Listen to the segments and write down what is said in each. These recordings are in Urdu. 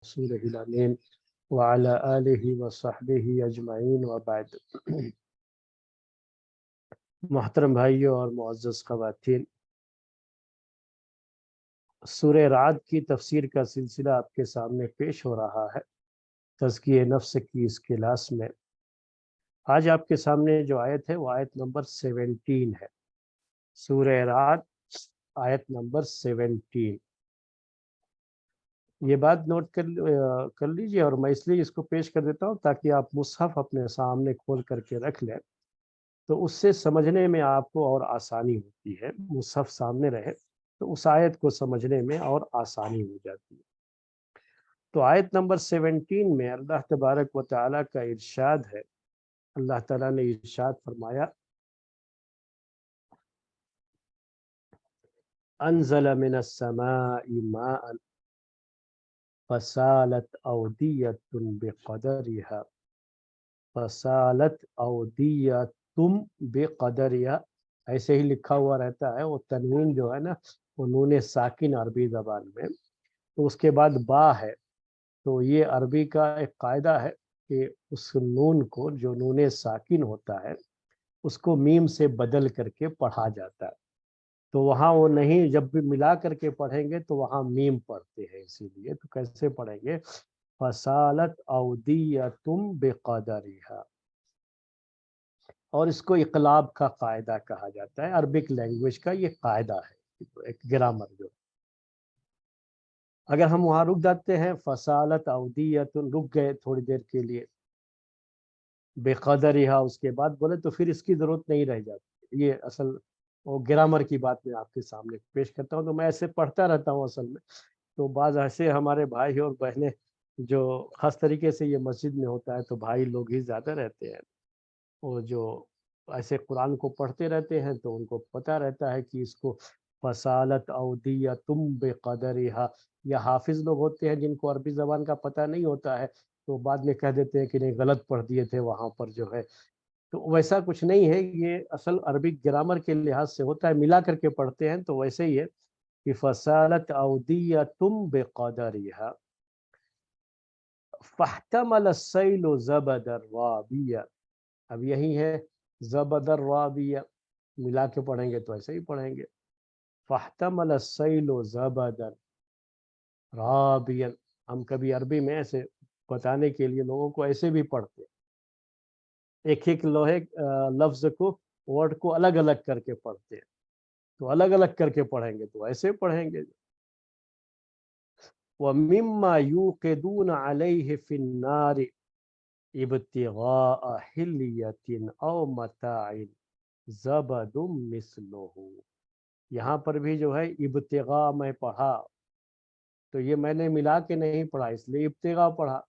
رسوله الأمين وعلى آله وصحبه أجمعين وبعد۔ محترم بھائیوں اور معزز خواتین، سورہ رعد کی تفسیر کا سلسلہ آپ کے سامنے پیش ہو رہا ہے تزکیہ نفس کی اس کلاس میں۔ آج آپ کے سامنے جو آیت ہے وہ آیت نمبر 17 ہے، سورہ رعد آیت نمبر 17۔ یہ بات نوٹ کر لیجئے، اور میں اس لیے اس کو پیش کر دیتا ہوں تاکہ آپ مصحف اپنے سامنے کھول کر کے رکھ لیں، تو اس سے سمجھنے میں آپ کو اور آسانی ہوتی ہے۔ مصحف سامنے رہے تو اس آیت کو سمجھنے میں اور آسانی ہو جاتی ہے۔ تو آیت نمبر 17 میں اللہ تبارک و تعالیٰ کا ارشاد ہے۔ اللہ تعالیٰ نے ارشاد فرمایا، انزل من السماء ماء فسالت اودیۃ بقدرها فسالت اودیۃ بقدرها، ایسے ہی لکھا ہوا رہتا ہے۔ وہ تنوین جو ہے نا، وہ نون ساکن عربی زبان میں، تو اس کے بعد با ہے، تو یہ عربی کا ایک قاعدہ ہے کہ اس نون کو، جو نون ساکن ہوتا ہے، اس کو میم سے بدل کر کے پڑھا جاتا ہے۔ تو وہاں وہ نہیں، جب بھی ملا کر کے پڑھیں گے تو وہاں میم پڑھتے ہیں، اسی لیے تو کیسے پڑھیں گے؟ فَسَالَتْ أَوْدِيَةٌ بِقَدَرِهَا، اور اس کو اقلاب کا قاعدہ کہا جاتا ہے۔ عربک لینگویج کا یہ قاعدہ ہے، ایک گرامر جو۔ اگر ہم وہاں رک جاتے ہیں، فَسَالَتْ أَوْدِيَةٌ، رک گئے تھوڑی دیر کے لیے، بقدرها اس کے بعد بولے تو پھر اس کی ضرورت نہیں رہ جاتی۔ یہ اصل وہ گرامر کی بات میں آپ کے سامنے پیش کرتا ہوں، تو میں ایسے پڑھتا رہتا ہوں اصل میں۔ تو بعض ایسے ہمارے بھائی اور بہنیں جو خاص طریقے سے یہ مسجد میں ہوتا ہے تو بھائی لوگ ہی زیادہ رہتے ہیں، وہ جو ایسے قرآن کو پڑھتے رہتے ہیں تو ان کو پتہ رہتا ہے کہ اس کو فصالت اودیۃ بقدرها، یا حافظ لوگ ہوتے ہیں جن کو عربی زبان کا پتہ نہیں ہوتا ہے تو بعد میں کہہ دیتے ہیں کہ نہیں غلط پڑھ دیے تھے وہاں پر جو ہے۔ تو ویسا کچھ نہیں ہے، یہ اصل عربی گرامر کے لحاظ سے ہوتا ہے، ملا کر کے پڑھتے ہیں تو ویسے ہی ہے کہ فصالت اودیۃ بقدرها فاحتمل السیل زبد الرابیہ۔ اب یہی ہے زبد الرابیہ، ملا کے پڑھیں گے تو ایسے ہی پڑھیں گے، فاحتمل السیل زبدا رابیا۔ ہم کبھی عربی میں ایسے بتانے کے لیے لوگوں کو ایسے بھی پڑھتے ہیں، ایک ایک لفظ کو، ورڈ کو الگ الگ کر کے پڑھتے ہیں، تو الگ الگ کر کے پڑھیں گے تو ایسے پڑھیں گے۔ وَمِمَّا يُوقِدُونَ عَلَيْهِ فِي النَّارِ ابتغاء حلیۃ او متاع زبد مثلہ۔ یہاں پر بھی جو ہے ابتغاء میں پڑھا، تو یہ میں نے ملا کے نہیں پڑھا، اس لیے ابتغاء پڑھا۔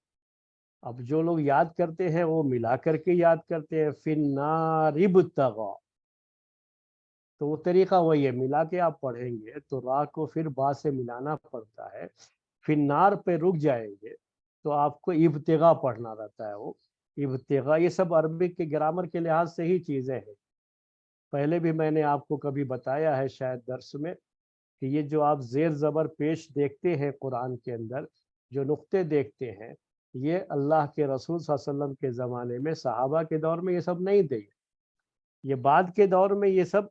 اب جو لوگ یاد کرتے ہیں وہ ملا کر کے یاد کرتے ہیں، فی النار ابتغاء، تو وہ طریقہ وہی ہے، ملا کے آپ پڑھیں گے تو را کو پھر با سے ملانا پڑتا ہے۔ فی النار پہ رک جائیں گے تو آپ کو ابتغاء پڑھنا رہتا ہے۔ وہ ابتغاء، یہ سب عربک کے گرامر کے لحاظ سے ہی چیزیں ہیں۔ پہلے بھی میں نے آپ کو کبھی بتایا ہے شاید درس میں کہ یہ جو آپ زیر زبر پیش دیکھتے ہیں قرآن کے اندر، جو نقطے دیکھتے ہیں، یہ اللہ کے رسول صلی اللہ علیہ وسلم کے زمانے میں، صحابہ کے دور میں یہ سب نہیں تھے۔ یہ بعد کے دور میں یہ سب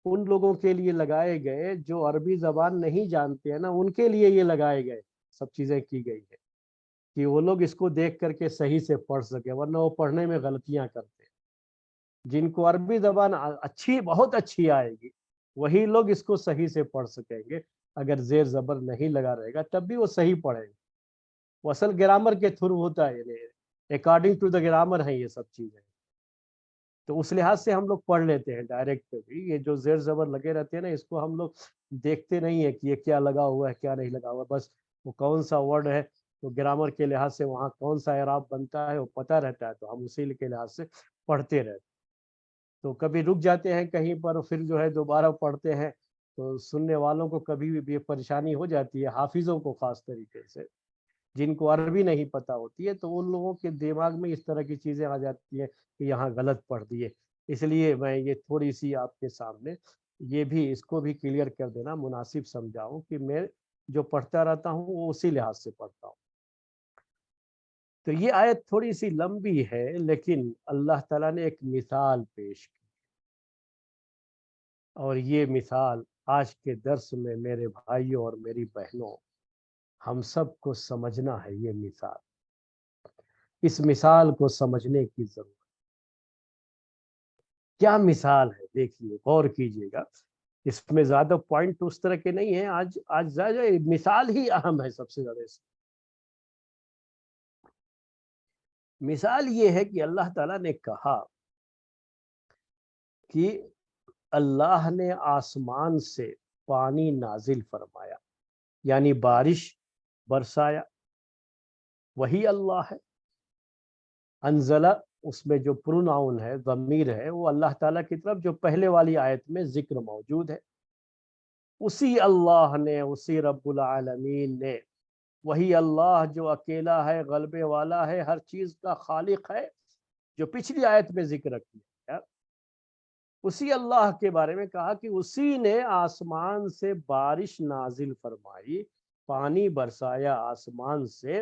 ان لوگوں کے لیے لگائے گئے جو عربی زبان نہیں جانتے ہیں نا، ان کے لیے یہ لگائے گئے سب چیزیں کی گئی ہے کہ وہ لوگ اس کو دیکھ کر کے صحیح سے پڑھ سکے، ورنہ وہ پڑھنے میں غلطیاں کرتے ہیں۔ جن کو عربی زبان اچھی، بہت اچھی آئے گی، وہی لوگ اس کو صحیح سے پڑھ سکیں گے۔ اگر زیر زبر نہیں لگا رہے گا تب بھی وہ صحیح پڑھیں گے۔ وہ اصل گرامر کے تھرو ہوتا ہے، یعنی اکارڈنگ ٹو دا گرامر ہے یہ سب چیزیں۔ تو اس لحاظ سے ہم لوگ پڑھ لیتے ہیں ڈائریکٹ بھی۔ یہ جو زیر زبر لگے رہتے ہیں نا، اس کو ہم لوگ دیکھتے نہیں ہیں کہ یہ کیا لگا ہوا ہے کیا نہیں لگا ہوا، بس وہ کون سا ورڈ ہے تو گرامر کے لحاظ سے وہاں کون سا اعراب بنتا ہے وہ پتہ رہتا ہے، تو ہم اسی کے لحاظ سے پڑھتے رہتے ہیں۔ تو کبھی رک جاتے ہیں کہیں پر، پھر جو ہے دوبارہ پڑھتے ہیں، تو سننے والوں کو کبھی بھی پریشانی ہو جاتی ہے، حافظوں کو خاص طریقے سے، جن کو عربی نہیں پتہ ہوتی ہے، تو ان لوگوں کے دماغ میں اس طرح کی چیزیں آ جاتی ہیں کہ یہاں غلط پڑھ دیے۔ اس لیے میں یہ تھوڑی سی آپ کے سامنے یہ بھی، اس کو بھی کلیئر کر دینا مناسب سمجھاؤں کہ میں جو پڑھتا رہتا ہوں وہ اسی لحاظ سے پڑھتا ہوں۔ تو یہ آیت تھوڑی سی لمبی ہے، لیکن اللہ تعالیٰ نے ایک مثال پیش کی، اور یہ مثال آج کے درس میں میرے بھائیوں اور میری بہنوں ہم سب کو سمجھنا ہے۔ یہ مثال، اس مثال کو سمجھنے کی ضرورت۔ کیا مثال ہے؟ دیکھیے، غور کیجئے گا، اس میں زیادہ پوائنٹ اس طرح کے نہیں ہیں، آج زیادہ مثال ہی اہم ہے سب سے زیادہ۔ مثال یہ ہے کہ اللہ تعالیٰ نے کہا کہ اللہ نے آسمان سے پانی نازل فرمایا، یعنی بارش برسایا، وہی اللہ ہے۔ انزلہ، اس میں جو پروناؤن ہے، ضمیر ہے، وہ اللہ تعالیٰ کی طرف جو پہلے والی آیت میں ذکر موجود ہے۔ اسی اللہ نے، اسی رب العالمین نے، وہی اللہ جو اکیلا ہے، غلبے والا ہے، ہر چیز کا خالق ہے، جو پچھلی آیت میں ذکر کیا، اسی اللہ کے بارے میں کہا کہ اسی نے آسمان سے بارش نازل فرمائی، پانی برسایا آسمان سے،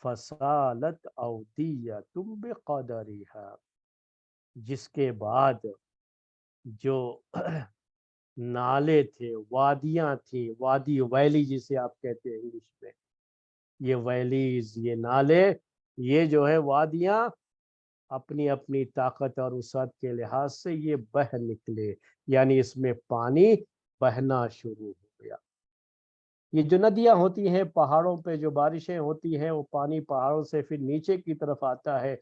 فسالت اودیۃ بقدرہا، جس کے بعد جو نالے تھے، وادیاں تھیں، وادی ویلی جسے آپ کہتے ہیں انگلش میں، یہ ویلیز، یہ نالے، یہ جو ہے وادیاں، اپنی اپنی طاقت اور وسعت کے لحاظ سے یہ بہہ نکلے، یعنی اس میں پانی بہنا شروع ہو گیا۔ یہ جو ندیاں ہوتی ہیں پہاڑوں پہ، جو بارشیں ہوتی ہیں، وہ پانی پہاڑوں سے پھر نیچے کی طرف آتا ہے،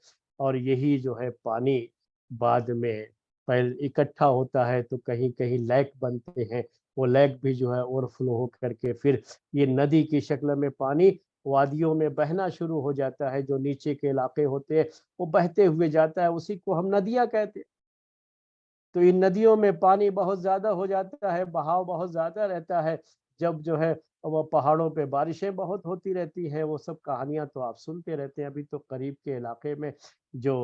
اور یہی جو ہے پانی بعد میں پہلے اکٹھا ہوتا ہے تو کہیں کہیں لیک بنتے ہیں، وہ لیک بھی جو ہے اوور فلو ہو کر کے پھر یہ ندی کی شکل میں پانی وادیوں میں بہنا شروع ہو جاتا ہے، جو نیچے کے علاقے ہوتے ہیں وہ بہتے ہوئے جاتا ہے، اسی کو ہم ندیاں کہتے ہیں۔ تو ان ندیوں میں پانی بہت زیادہ ہو جاتا ہے، بہاؤ بہت زیادہ رہتا ہے، جب جو ہے وہ پہاڑوں پہ بارشیں بہت ہوتی رہتی ہیں، وہ سب کہانیاں تو آپ سنتے رہتے ہیں۔ ابھی تو قریب کے علاقے میں جو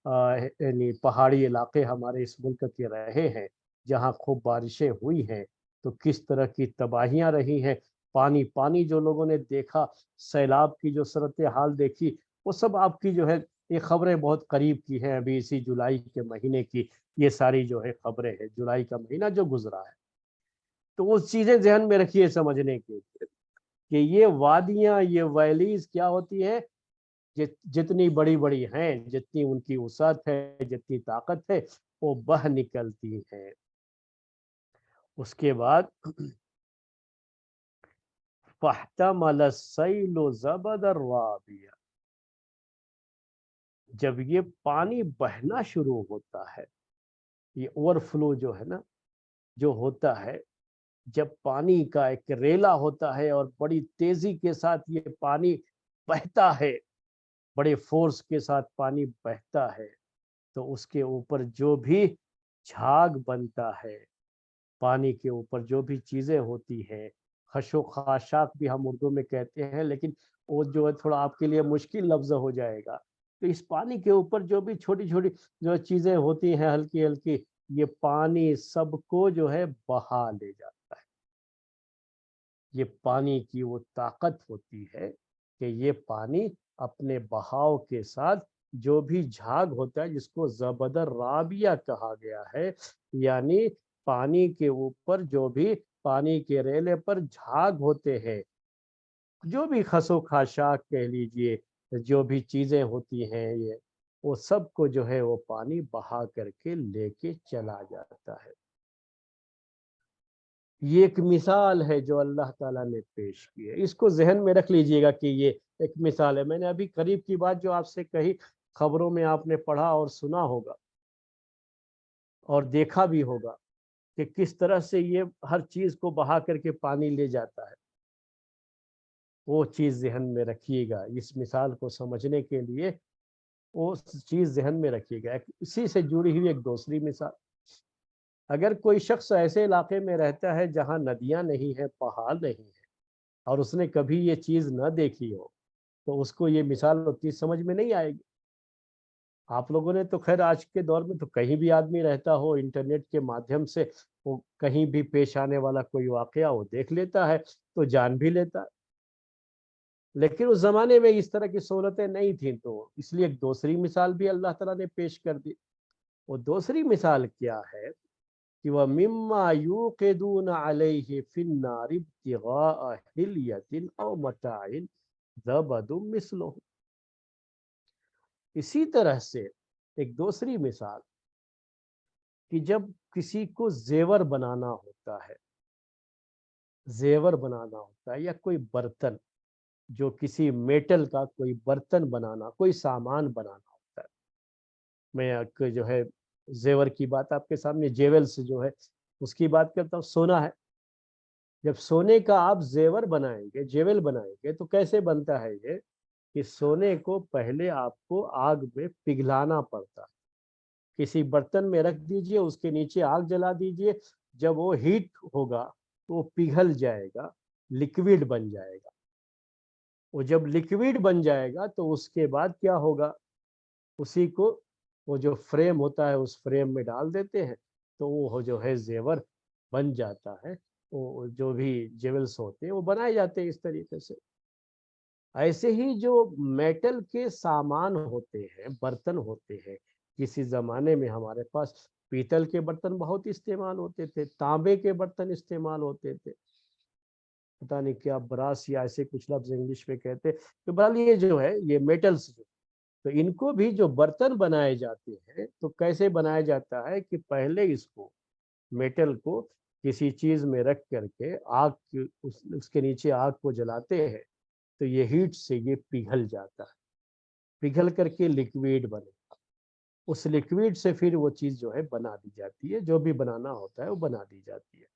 یعنی پہاڑی علاقے ہمارے اس ملک کے رہے ہیں، جہاں خوب بارشیں ہوئی ہیں، تو کس طرح کی تباہیاں رہی ہیں، پانی پانی جو لوگوں نے دیکھا، سیلاب کی جو صورتحال دیکھی، وہ سب آپ کی جو ہے یہ خبریں بہت قریب کی ہیں، ابھی اسی جولائی کے مہینے کی یہ ساری جو ہے خبریں ہیں، جولائی کا مہینہ جو گزرا ہے۔ تو وہ چیزیں ذہن میں رکھیے سمجھنے کے لیے کہ یہ وادیاں، یہ ویلیز کیا ہوتی ہیں، جتنی بڑی بڑی ہیں، جتنی ان کی وسعت ہے، جتنی طاقت ہے، وہ بہہ نکلتی ہیں۔ اس کے بعد فاحتمل السیل زبد الرابیہ، جب یہ پانی بہنا شروع ہوتا ہے، یہ اوور فلو جو ہے نا، جو ہوتا ہے، جب پانی کا ایک ریلا ہوتا ہے اور بڑی تیزی کے ساتھ یہ پانی بہتا ہے، بڑے فورس کے ساتھ پانی بہتا ہے، تو اس کے اوپر جو بھی جھاگ بنتا ہے، پانی کے اوپر جو بھی چیزیں ہوتی ہیں، خش و خاشاک بھی ہم اردو میں کہتے ہیں، لیکن وہ جو ہے تھوڑا آپ کے لیے مشکل لفظ ہو جائے گا۔ تو اس پانی کے اوپر جو بھی چھوٹی چھوٹی جو چیزیں ہوتی ہیں، ہلکی ہلکی، یہ پانی سب کو جو ہے بہا لے جاتا ہے۔ یہ پانی کی وہ طاقت ہوتی ہے کہ یہ پانی اپنے بہاؤ کے ساتھ جو بھی جھاگ ہوتا ہے، جس کو زبدر رابیہ کہا گیا ہے، یعنی پانی کے اوپر جو بھی پانی کے ریلے پر جھاگ ہوتے ہیں، جو بھی خس و خاشاک کہہ لیجئے، جو بھی چیزیں ہوتی ہیں، یہ وہ سب کو جو ہے وہ پانی بہا کر کے لے کے چلا جاتا ہے۔ یہ ایک مثال ہے جو اللہ تعالیٰ نے پیش کی ہے، اس کو ذہن میں رکھ لیجئے گا کہ یہ ایک مثال ہے۔ میں نے ابھی قریب کی بات جو آپ سے کہی، خبروں میں آپ نے پڑھا اور سنا ہوگا اور دیکھا بھی ہوگا کہ کس طرح سے یہ ہر چیز کو بہا کر کے پانی لے جاتا ہے۔ وہ چیز ذہن میں رکھیے گا، اس مثال کو سمجھنے کے لیے وہ چیز ذہن میں رکھیے گا۔ اسی سے جڑی ہوئی ایک دوسری مثال، اگر کوئی شخص ایسے علاقے میں رہتا ہے جہاں ندیاں نہیں ہیں، پہاڑ نہیں ہے، اور اس نے کبھی یہ چیز نہ دیکھی ہو، تو اس کو یہ مثال اتنی سمجھ میں نہیں آئے گی۔ آپ لوگوں نے تو خیر آج کے دور میں تو کہیں بھی آدمی رہتا ہو، انٹرنیٹ کے مادھیم سے وہ کہیں بھی پیش آنے والا کوئی واقعہ وہ دیکھ لیتا ہے، تو جان بھی لیتا ہے۔ لیکن اس زمانے میں اس طرح کی سہولتیں نہیں تھیں، تو اس لیے ایک دوسری مثال بھی اللہ تعالیٰ نے پیش کر دی۔ وہ دوسری مثال کیا ہے کہ وہ مما یوقدون علیہ فی النار ابتغاء حلیۃ او متاع زبد مثلہ۔ اسی طرح سے ایک دوسری مثال کہ جب کسی کو زیور بنانا ہوتا ہے، زیور بنانا ہوتا ہے یا کوئی برتن، جو کسی میٹل کا کوئی برتن بنانا، کوئی سامان بنانا ہوتا ہے۔ میں ایک جو ہے زیور کی بات آپ کے سامنے، جیولز جو ہے اس کی بات کرتا ہوں۔ سونا ہے، جب سونے کا آپ زیور بنائیں گے، جیول بنائیں گے، تو کیسے بنتا ہے یہ کہ سونے کو پہلے آپ کو آگ میں پگھلانا پڑتا ہے۔ کسی برتن میں رکھ دیجئے، اس کے نیچے آگ جلا دیجئے، جب وہ ہیٹ ہوگا تو وہ پگھل جائے گا، لکوڈ بن جائے گا۔ وہ جب لکوڈ بن جائے گا تو اس کے بعد کیا ہوگا، اسی کو وہ جو فریم ہوتا ہے اس فریم میں ڈال دیتے ہیں، تو وہ جو ہے زیور بن جاتا ہے۔ وہ جو بھی جیولز ہوتے ہیں وہ بنائے جاتے ہیں اس طریقے سے۔ ایسے ہی جو میٹل کے سامان ہوتے ہیں، برتن ہوتے ہیں، کسی زمانے میں ہمارے پاس پیتل کے برتن بہت استعمال ہوتے تھے، تانبے کے برتن استعمال ہوتے تھے، پتہ نہیں کیا براس یا ایسے کچھ لفظ انگلش میں کہتے، تو بہرحال یہ جو ہے یہ میٹلز جو، تو ان کو بھی جو برتن بنائے جاتے ہیں تو کیسے بنایا جاتا ہے کہ پہلے اس کو میٹل کو کسی چیز میں رکھ کر کے آگ اس کے نیچے آگ کو جلاتے ہیں، تو یہ ہیٹ سے یہ پگھل جاتا ہے، پگھل کر کے لکوڈ بنے، اس لکوڈ سے پھر وہ چیز جو ہے بنا دی جاتی ہے، جو بھی بنانا ہوتا ہے وہ بنا دی جاتی ہے۔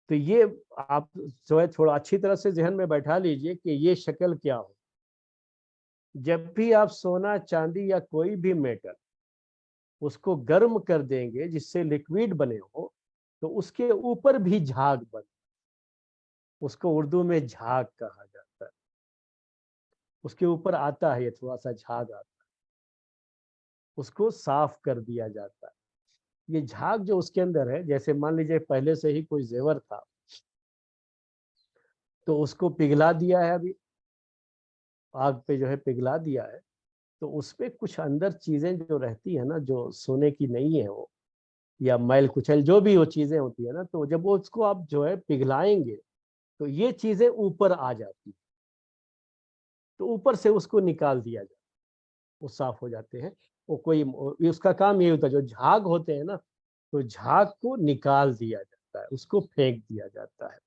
تو یہ آپ جو ہے تھوڑا اچھی طرح سے ذہن میں بیٹھا لیجئے کہ یہ شکل کیا ہو۔ جب بھی آپ سونا، چاندی یا کوئی بھی میٹل اس کو گرم کر دیں گے جس سے لکوڈ بنے ہو، تو اس کے اوپر بھی جھاگ بن، اس کو اردو میں جھاگ کہا جاتا ہے۔ اس کے اوپر آتا ہے یہ تھوڑا سا جھاگ آتا ہے، اس کو صاف کر دیا جاتا ہے۔ یہ جھاگ جو اس کے اندر ہے، جیسے مان لیجئے پہلے سے ہی کوئی زیور تھا تو اس کو پگھلا دیا ہے، ابھی آگ پہ جو ہے پگھلا دیا ہے، تو اس پہ کچھ اندر چیزیں جو رہتی ہیں نا، جو سونے کی نہیں ہے، وہ یا میل کچل جو بھی وہ چیزیں ہوتی ہیں نا، تو جب وہ اس کو آپ جو ہے پگھلائیں گے تو یہ چیزیں اوپر آ جاتی ہیں، تو اوپر سے اس کو نکال دیا جاتا ہے، وہ صاف ہو جاتے ہیں۔ وہ کوئی اس کا کام یہ ہوتا ہے، جو جھاگ ہوتے ہیں نا، تو جھاگ کو نکال دیا جاتا ہے، اس کو پھینک دیا جاتا ہے۔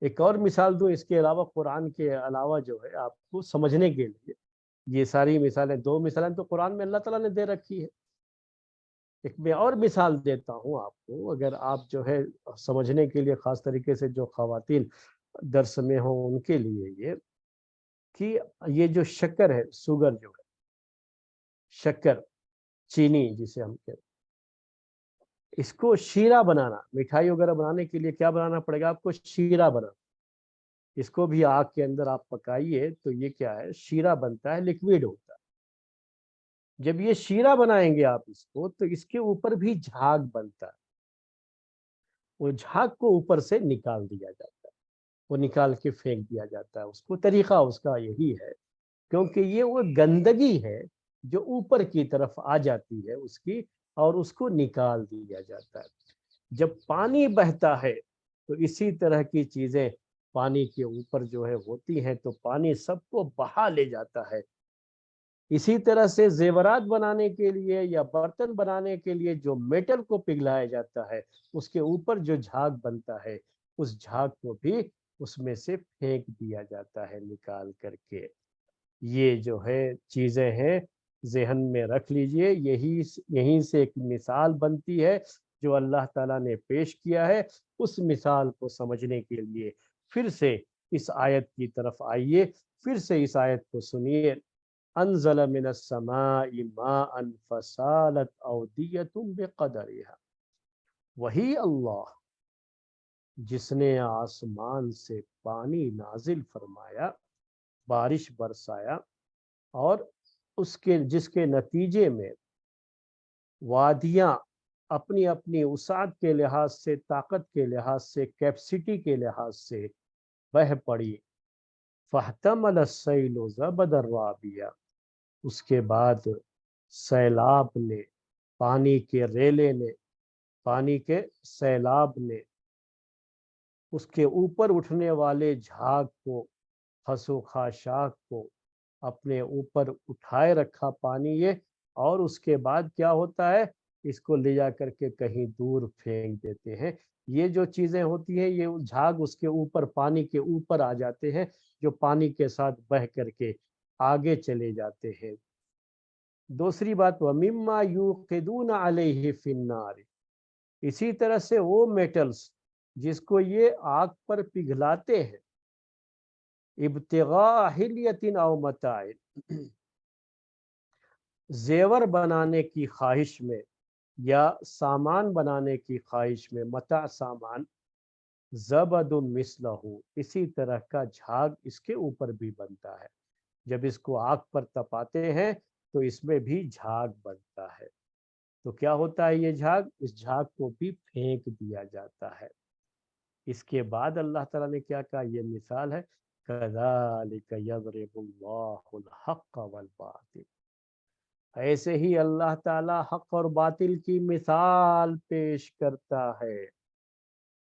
ایک اور مثال دوں اس کے علاوہ، قرآن کے علاوہ جو ہے آپ کو سمجھنے کے لیے، یہ ساری مثالیں، دو مثالیں تو قرآن میں اللہ تعالیٰ نے دے رکھی ہے، ایک میں اور مثال دیتا ہوں آپ کو، اگر آپ جو ہے سمجھنے کے لیے، خاص طریقے سے جو خواتین درس میں ہوں ان کے لیے، یہ کہ یہ جو شکر ہے، سوگر جو ہے، شکر، چینی جسے ہم کہتے ہیں، اس کو شیرہ بنانا، مٹھائی وغیرہ بنانے کے لیے کیا بنانا پڑے گا آپ کو؟ شیرہ بنانا۔ اس کو بھی آگ کے اندر آپ پکائیے تو یہ کیا ہے، شیرہ بنتا ہے، لکوڈ ہوتا ہے۔ جب یہ شیرہ بنائیں گے آپ اس کو، تو اس کے اوپر بھی جھاگ بنتا ہے، وہ جھاگ کو اوپر سے نکال دیا جاتا ہے، وہ نکال کے پھینک دیا جاتا ہے۔ اس کو طریقہ اس کا یہی ہے، کیونکہ یہ وہ گندگی ہے جو اوپر کی طرف آ جاتی ہے اس کی، اور اس کو نکال دیا جاتا ہے۔ جب پانی بہتا ہے تو اسی طرح کی چیزیں پانی کے اوپر جو ہے ہوتی ہیں، تو پانی سب کو بہا لے جاتا ہے۔ اسی طرح سے زیورات بنانے کے لیے یا برتن بنانے کے لیے جو میٹل کو پگھلایا جاتا ہے، اس کے اوپر جو جھاگ بنتا ہے، اس جھاگ کو بھی اس میں سے پھینک دیا جاتا ہے نکال کر کے۔ یہ جو ہے چیزیں ہیں، ذہن میں رکھ لیجئے، یہیں سے ایک مثال بنتی ہے جو اللہ تعالیٰ نے پیش کیا ہے۔ اس مثال کو سمجھنے کے لیے پھر سے اس آیت کی طرف آئیے، پھر سے اس آیت کو سنیے۔ انزل من السماء ماء فسالت اودیۃ بقدرها، وہی اللہ جس نے آسمان سے پانی نازل فرمایا، بارش برسایا، اور جس کے نتیجے میں وادیاں اپنی اپنی وسعت کے لحاظ سے، طاقت کے لحاظ سے، کیپسٹی کے لحاظ سے بہہ پڑی، فاحتمل السیل زبد الرابیہ، اس کے بعد سیلاب نے، پانی کے ریلے نے، پانی کے سیلاب نے اس کے اوپر اٹھنے والے جھاگ کو، خسو خاشاک کو اپنے اوپر اٹھائے رکھا پانی یہ، اور اس کے بعد کیا ہوتا ہے، اس کو لے جا کر کے کہیں دور پھینک دیتے ہیں۔ یہ جو چیزیں ہوتی ہیں، یہ جھاگ اس کے اوپر، پانی کے اوپر آ جاتے ہیں، جو پانی کے ساتھ بہہ کر کے آگے چلے جاتے ہیں۔ دوسری بات، وَمِمَّا يُوقِدُونَ عَلَيْهِ فِي النَّارِ، اسی طرح سے وہ میٹلز جس کو یہ آگ پر پگھلاتے ہیں، ابتغاء حلیۃ او متاع، زیور بنانے کی خواہش میں یا سامان بنانے کی خواہش میں، متاع سامان، زبد مثلہ، اسی طرح کا جھاگ اس کے اوپر بھی بنتا ہے۔ جب اس کو آگ پر تپاتے ہیں تو اس میں بھی جھاگ بنتا ہے، تو کیا ہوتا ہے، یہ جھاگ، اس جھاگ کو بھی پھینک دیا جاتا ہے۔ اس کے بعد اللہ تعالیٰ نے کیا کہا، یہ مثال ہے، کذالک یضرب اللہ الحق والباطل، ایسے ہی اللہ تعالیٰ حق اور باطل کی مثال پیش کرتا ہے،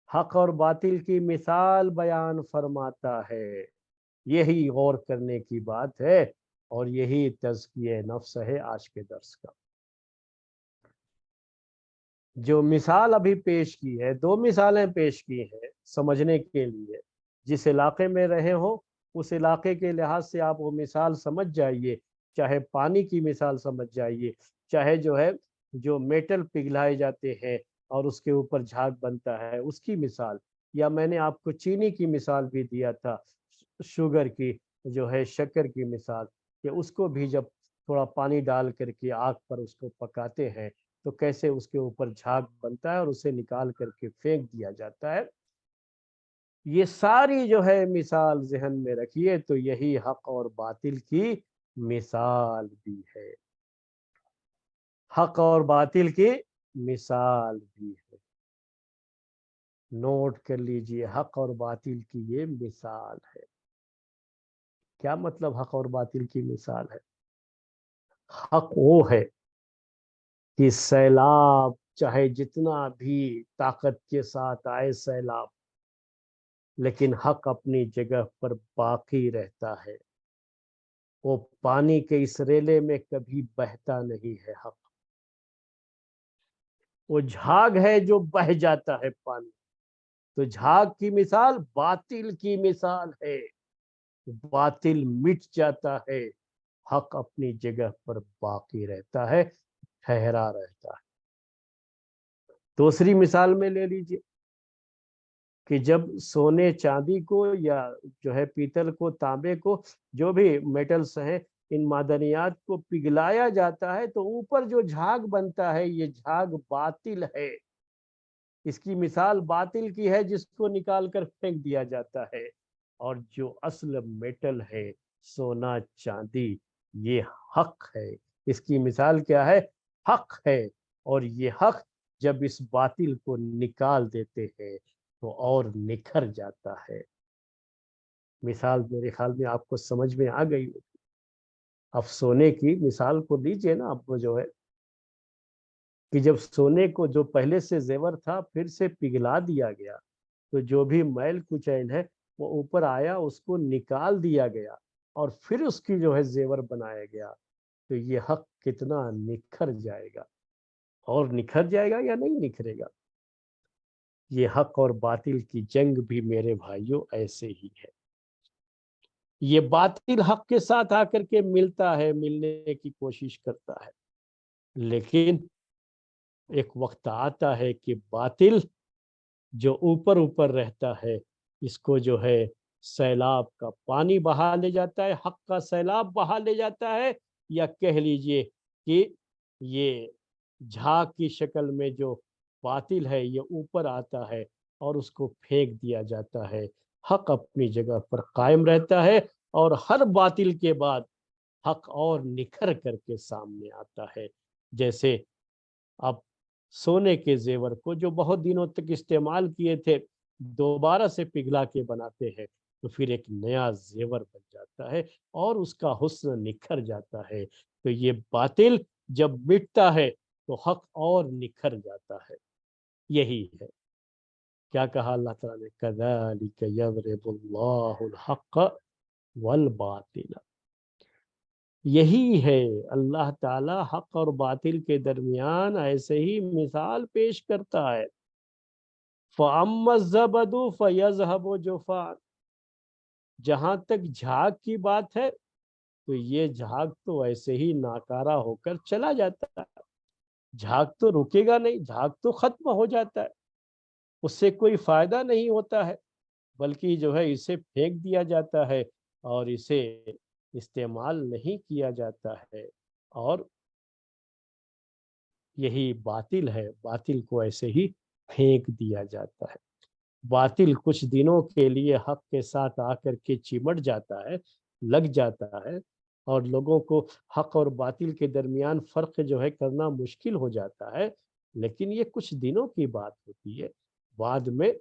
حق اور باطل کی مثال بیان فرماتا ہے۔ یہی غور کرنے کی بات ہے، اور یہی تزکیہ نفس ہے آج کے درس کا۔ جو مثال ابھی پیش کی ہے، دو مثالیں پیش کی ہیں سمجھنے کے لیے، جس علاقے میں رہے ہوں اس علاقے کے لحاظ سے آپ وہ مثال سمجھ جائیے، چاہے پانی کی مثال سمجھ جائیے، چاہے جو ہے جو میٹل پگھلائے جاتے ہیں اور اس کے اوپر جھاگ بنتا ہے اس کی مثال، یا میں نے آپ کو چینی کی مثال بھی دیا تھا، شوگر کی، جو ہے شکر کی مثال، کہ اس کو بھی جب تھوڑا پانی ڈال کر کے آگ پر اس کو پکاتے ہیں تو کیسے اس کے اوپر جھاگ بنتا ہے اور اسے نکال کر کے پھینک دیا جاتا ہے۔ یہ ساری جو ہے مثال ذہن میں رکھیے، تو یہی حق اور باطل کی مثال بھی ہے، حق اور باطل کی مثال بھی ہے، نوٹ کر لیجئے، حق اور باطل کی یہ مثال ہے۔ کیا مطلب حق اور باطل کی مثال ہے؟ حق وہ ہے کہ سیلاب چاہے جتنا بھی طاقت کے ساتھ آئے سیلاب، لیکن حق اپنی جگہ پر باقی رہتا ہے، وہ پانی کے اس ریلے میں کبھی بہتا نہیں ہے۔ حق وہ جھاگ ہے جو بہہ جاتا ہے پانی، تو جھاگ کی مثال باطل کی مثال ہے، باطل مٹ جاتا ہے، حق اپنی جگہ پر باقی رہتا ہے، ٹھہرا رہتا ہے۔ دوسری مثال میں لے لیجئے کہ جب سونے چاندی کو یا جو ہے پیتل کو، تانبے کو، جو بھی میٹلز ہیں، ان معدنیات کو پگھلایا جاتا ہے تو اوپر جو جھاگ بنتا ہے یہ جھاگ باطل ہے، اس کی مثال باطل کی ہے جس کو نکال کر پھینک دیا جاتا ہے، اور جو اصل میٹل ہے، سونا چاندی، یہ حق ہے، اس کی مثال کیا ہے، حق ہے، اور یہ حق جب اس باطل کو نکال دیتے ہیں تو اور نکھر جاتا ہے۔ مثال میرے خیال میں آپ کو سمجھ میں آ گئی ہوگی۔ اب سونے کی مثال کو لیجئے نا، اب وہ جو ہے کہ جب سونے کو جو پہلے سے زیور تھا پھر سے پگھلا دیا گیا تو جو بھی میل کچیل ہے وہ اوپر آیا، اس کو نکال دیا گیا اور پھر اس کی جو ہے زیور بنایا گیا، تو یہ حق کتنا نکھر جائے گا، اور نکھر جائے گا یا نہیں نکھرے گا۔ یہ حق اور باطل کی جنگ بھی میرے بھائیوں ایسے ہی ہے، یہ باطل حق کے ساتھ آ کر کے ملتا ہے، ملنے کی کوشش کرتا ہے، لیکن ایک وقت آتا ہے کہ باطل جو اوپر اوپر رہتا ہے، اس کو جو ہے سیلاب کا پانی بہا لے جاتا ہے، حق کا سیلاب بہا لے جاتا ہے، یا کہہ لیجئے کہ یہ جھاگ کی شکل میں جو باطل ہے یہ اوپر آتا ہے اور اس کو پھینک دیا جاتا ہے، حق اپنی جگہ پر قائم رہتا ہے، اور ہر باطل کے بعد حق اور نکھر کر کے سامنے آتا ہے۔ جیسے اب سونے کے زیور کو جو بہت دنوں تک استعمال کیے تھے، دوبارہ سے پگھلا کے بناتے ہیں تو پھر ایک نیا زیور بن جاتا ہے اور اس کا حسن نکھر جاتا ہے۔ تو یہ باطل جب مٹتا ہے تو حق اور نکھر جاتا ہے۔ یہی ہے کیا کہا اللہ تعالیٰ نے، کذالک یضرب اللہ الحق والباطل۔ یہی ہے اللہ تعالیٰ حق اور باطل کے درمیان ایسے ہی مثال پیش کرتا ہے۔ فَأَمَّا الزَّبَدُ فَيَذْهَبُ جُفَاءً، جہاں تک جھاگ کی بات ہے تو یہ جھاگ تو ایسے ہی ناکارہ ہو کر چلا جاتا ہے۔ جھاگ تو رکے گا نہیں، جھاگ تو ختم ہو جاتا ہے، اس سے کوئی فائدہ نہیں ہوتا ہے، بلکہ جو ہے اسے پھینک دیا جاتا ہے اور اسے استعمال نہیں کیا جاتا ہے۔ اور یہی باطل ہے، باطل کو ایسے ہی پھینک دیا جاتا ہے۔ باطل کچھ دنوں کے لیے حق کے ساتھ آ کر کے چمٹ جاتا ہے، لگ جاتا ہے، اور لوگوں کو حق اور باطل کے درمیان فرق جو ہے کرنا مشکل ہو جاتا ہے، لیکن یہ کچھ دنوں کی بات ہوتی ہے۔ بعد میں